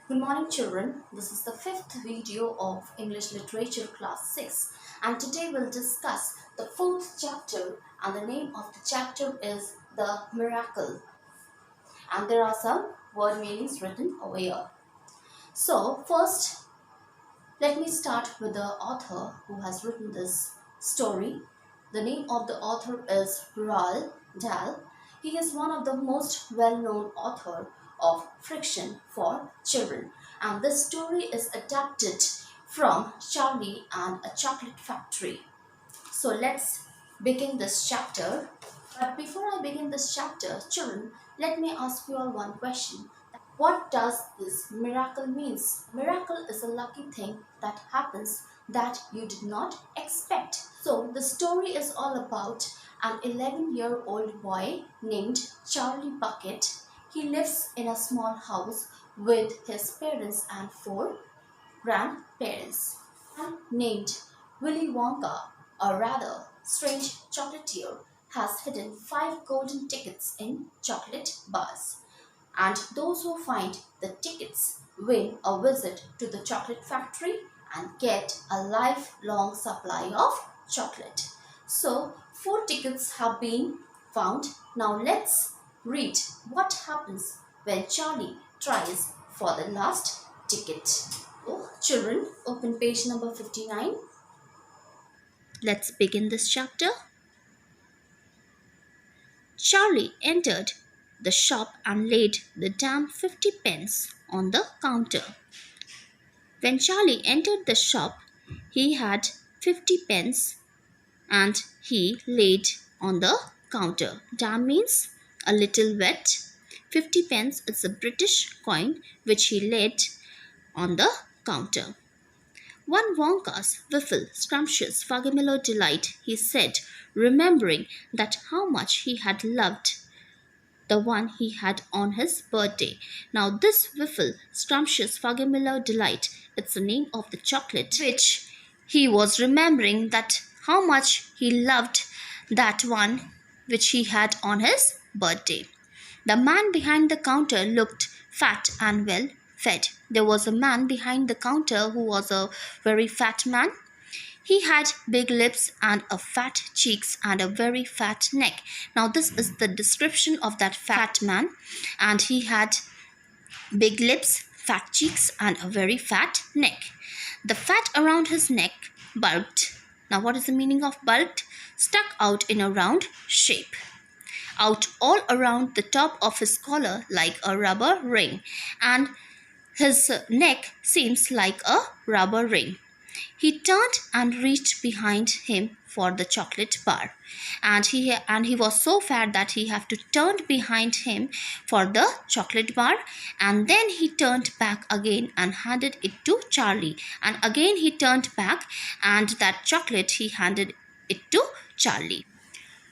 Good morning, children. This is the fifth video of English Literature Class 6, and today we'll discuss the fourth chapter, and the name of the chapter is The Miracle. And there are some word meanings written over here. So, first, let me start with the author who has written this story. The name of the author is Roald Dahl. He is one of the most well-known author of fiction for children, and this story is adapted from Charlie and a Chocolate Factory. So let's begin this chapter. But before I begin this chapter, children, let me ask you all one question. What does this miracle means? Miracle is a lucky thing that happens that you did not expect. So the story is all about an 11-year-old boy named Charlie Bucket. He lives in a small house with his parents and four grandparents. And named Willy Wonka, a rather strange chocolatier, has hidden 5 golden tickets in chocolate bars, and those who find the tickets win a visit to the chocolate factory and get a lifelong supply of chocolate. So, 4 tickets have been found. Now, let's read what happens when Charlie tries for the last ticket. Oh, children, open page number 59. Let's begin this chapter. Charlie entered the shop and laid the damn 50 pence on the counter. When Charlie entered the shop, he had 50 pence and he laid on the counter. Damn means a little wet. 50 pence is a British coin which he laid on the counter. One Wonka's wiffle, scrumptious, Fugimillo delight, he said, remembering that how much he had loved the one he had on his birthday. Now, this wiffle, scrumptious Fugimillo delight, it's the name of the chocolate which he was remembering that how much he loved that one which he had on his birthday. The man behind the counter looked fat and well fed. There was a man behind the counter who was a very fat man. He had big lips and a fat cheeks and a very fat neck. Now this is the description of that fat man, and he had big lips, fat cheeks and a very fat neck. The fat around his neck bulked. Now what is the meaning of bulked? Stuck out in a round shape, out all around the top of his collar like a rubber ring, and his neck seems like a rubber ring. He turned and reached behind him for the chocolate bar, and he was so fat that he had to turn behind him for the chocolate bar, and then he turned back again and handed it to Charlie, and again he turned back and that chocolate he handed it to Charlie.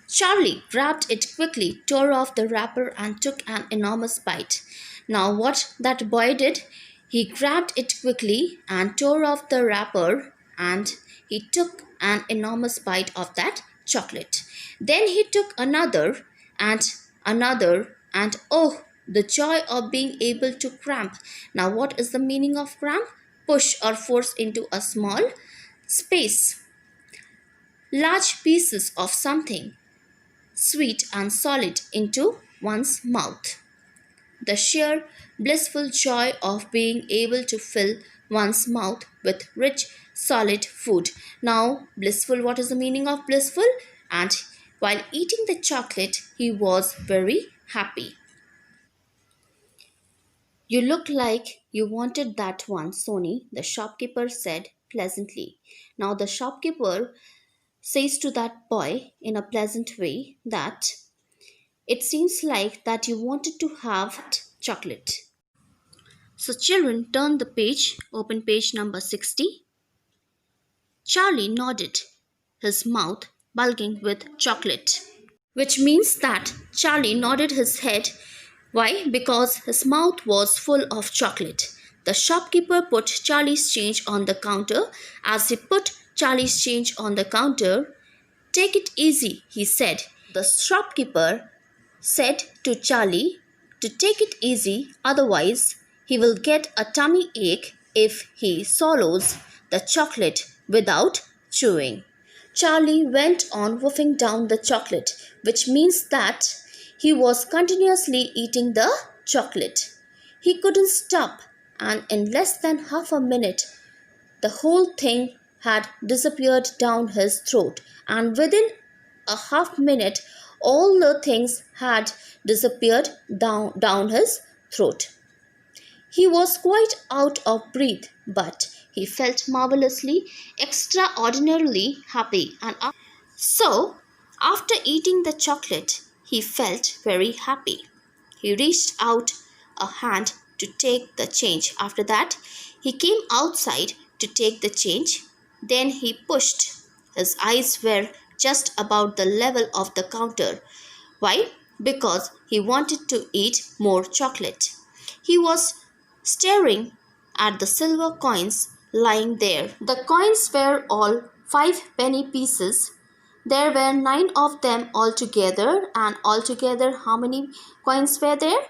Charlie grabbed it quickly, tore off the wrapper and took an enormous bite. Now what that boy did, he grabbed it quickly and tore off the wrapper and he took an enormous bite of that chocolate. Then he took another and another, and oh, the joy of being able to cramp. Now what is the meaning of cramp? Push or force into a small space. Large pieces of something sweet and solid into one's mouth. The sheer blissful joy of being able to fill one's mouth with rich, solid food. Now, blissful, what is the meaning of blissful? And while eating the chocolate, he was very happy. You look like you wanted that one, Sony, the shopkeeper said pleasantly. Now, the shopkeeper says to that boy in a pleasant way that it seems like that you wanted to have chocolate. So children, turn the page, open page number 60. Charlie nodded, his mouth bulging with chocolate, which means that Charlie nodded his head. Why? Because his mouth was full of chocolate. The shopkeeper put Charlie's change on the counter. As he put Charlie's change on the counter, take it easy, he said. The shopkeeper said to Charlie to take it easy, otherwise he will get a tummy ache if he swallows the chocolate without chewing. Charlie went on wolfing down the chocolate, which means that he was continuously eating the chocolate. He couldn't stop, and in less than half a minute, the whole thing had disappeared down his throat, and within a half minute, all the things had disappeared down his throat. He was quite out of breath, but he felt marvelously, extraordinarily happy. So, after eating the chocolate, he felt very happy. He reached out a hand to take the change. After that, he came outside to take the change. Then he pushed. His eyes were just about the level of the counter. Why? Because he wanted to eat more chocolate. He was staring at the silver coins lying there. The coins were all 5 penny pieces. There were 9 of them altogether, and altogether, how many coins were there?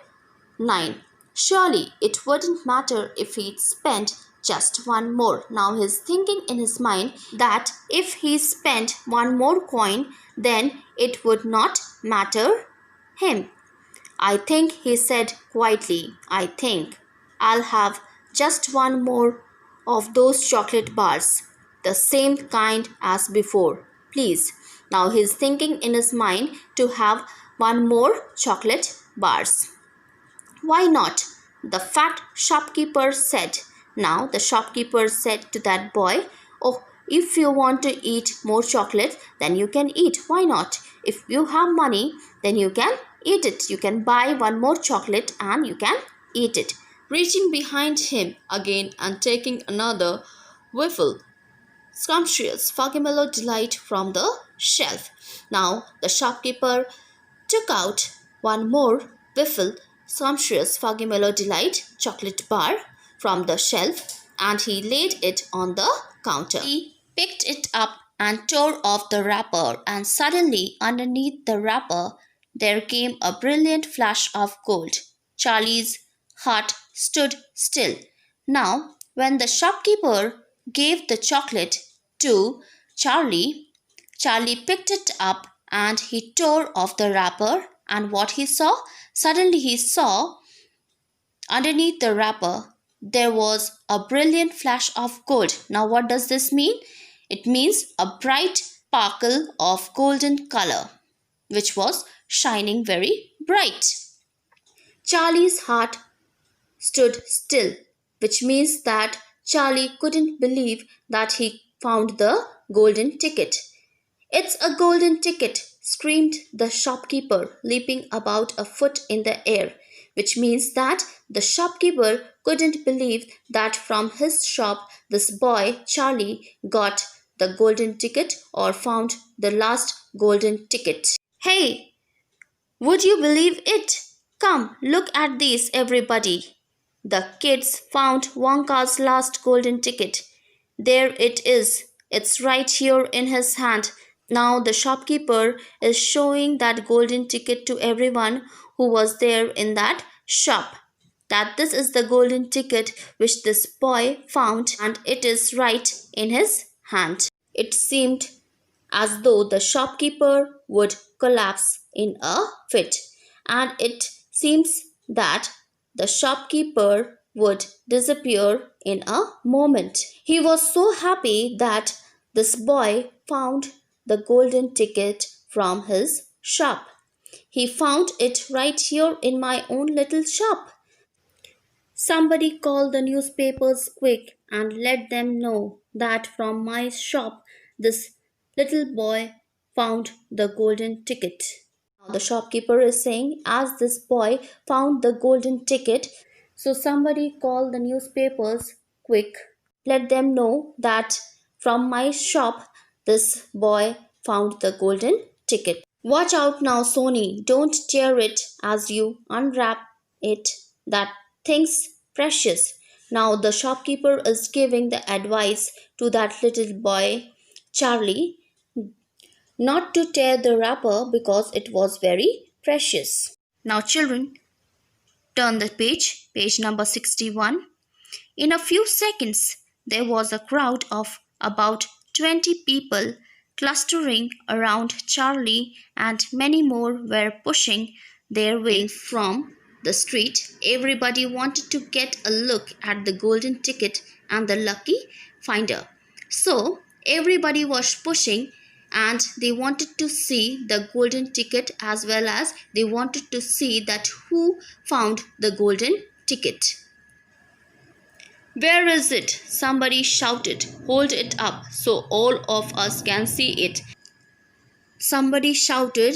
9. Surely it wouldn't matter if he'd spent just one more. Now he's thinking in his mind that if he spent one more coin, then it would not matter him. I think, he said quietly, I think I'll have just one more of those chocolate bars, the same kind as before, please. Now he's thinking in his mind to have one more chocolate bars. Why not? The fat shopkeeper said. Now the shopkeeper said to that boy, oh, if you want to eat more chocolate, then you can eat. Why not? If you have money, then you can eat it. You can buy one more chocolate and you can eat it. Reaching behind him again and taking another whiffle, scrumptious Foggy Delight from the shelf. Now the shopkeeper took out one more whiffle sumptuous Foggy Delight chocolate bar from the shelf, and he laid it on the counter. He picked it up and tore off the wrapper, and suddenly underneath the wrapper there came a brilliant flash of gold. Charlie's heart stood still. Now, when the shopkeeper gave the chocolate to Charlie, Charlie picked it up and he tore off the wrapper, and what he saw? Suddenly he saw underneath the wrapper there was a brilliant flash of gold. Now what does this mean? It means a bright sparkle of golden color which was shining very bright. Charlie's heart stood still, which means that Charlie couldn't believe that he found the golden ticket. It's a golden ticket, screamed the shopkeeper, leaping about a foot in the air, which means that the shopkeeper couldn't believe that from his shop this boy, Charlie, got the golden ticket or found the last golden ticket. Hey, would you believe it? Come, look at this, everybody. The kids found Wonka's last golden ticket. There it is. It's right here in his hand. Now the shopkeeper is showing that golden ticket to everyone who was there in that shop. That this is the golden ticket which this boy found, and it is right in his hand. It seemed as though the shopkeeper would collapse in a fit, and it seems that the shopkeeper would disappear in a moment. He was so happy that this boy found the golden ticket from his shop. He found it right here in my own little shop. Somebody call the newspapers quick and let them know that from my shop this little boy found the golden ticket. Now the shopkeeper is saying, as this boy found the golden ticket, so somebody call the newspapers quick. Let them know that from my shop this boy found the golden ticket. Watch out now, Sony. Don't tear it as you unwrap it. That thing's precious. Now the shopkeeper is giving the advice to that little boy, Charlie, not to tear the wrapper because it was very precious. Now, children, Turn the page, page number 61. In a few seconds, there was a crowd of about 20 people clustering around Charlie, and many more were pushing their way from the street. Everybody wanted to get a look at the golden ticket and the lucky finder. So, everybody was pushing and they wanted to see the golden ticket, as well as they wanted to see that who found the golden ticket. Where is it? Somebody shouted. Hold it up so all of us can see it. Somebody shouted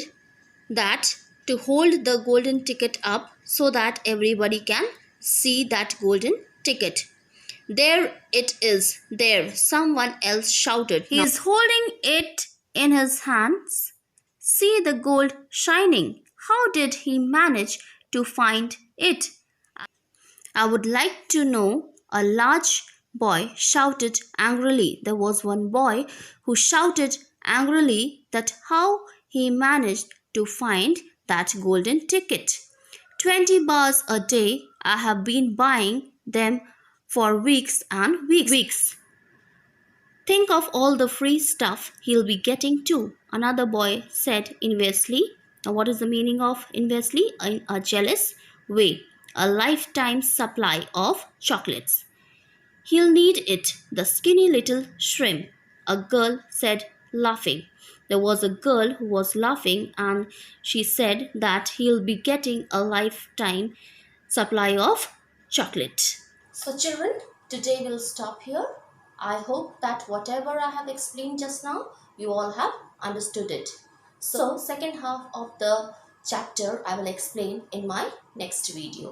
that to hold the golden ticket up so that everybody can see that golden ticket. There it is. There, someone else shouted. He is holding it in his hands. See the gold shining. How did he manage to find it? I would like to know, a large boy shouted angrily. There was one boy who shouted angrily that how he managed to find that golden ticket. 20 bars a day. I have been buying them for weeks and weeks. Think of all the free stuff he'll be getting too, another boy said enviously. Now, what is the meaning of enviously? In a jealous way. A lifetime supply of chocolates. He'll need it, the skinny little shrimp, a girl said, laughing. There was a girl who was laughing, and she said that he'll be getting a lifetime supply of chocolate. So, children, today we'll stop here. I hope that whatever I have explained just now, you all have understood it. So, second half of the chapter I will explain in my next video.